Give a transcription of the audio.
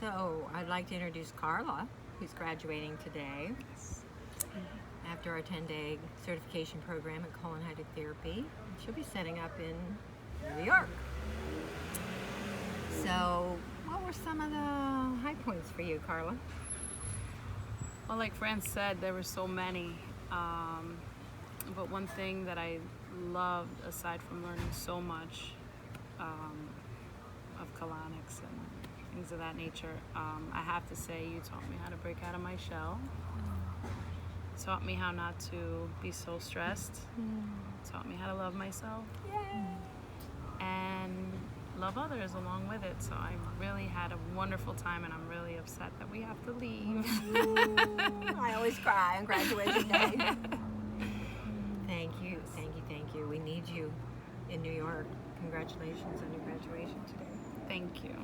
So I'd like to introduce Carla, who's graduating today after our 10-day certification program in colon hydrotherapy. She'll be setting up in New York. So what were some of the high points for you, Carla? Well, like Fran said, there were so many. But one thing that I loved, aside from learning so much of colonics and things of that nature, I have to say you taught me how to break out of my shell. Taught me how not to be so stressed. Taught me how to love myself. And love others along with it. So I really had a wonderful time, and I'm really upset that we have to leave. I always cry on graduation day. Thank you, thank you, thank you. We need you in New York. Congratulations on your graduation today. Thank you.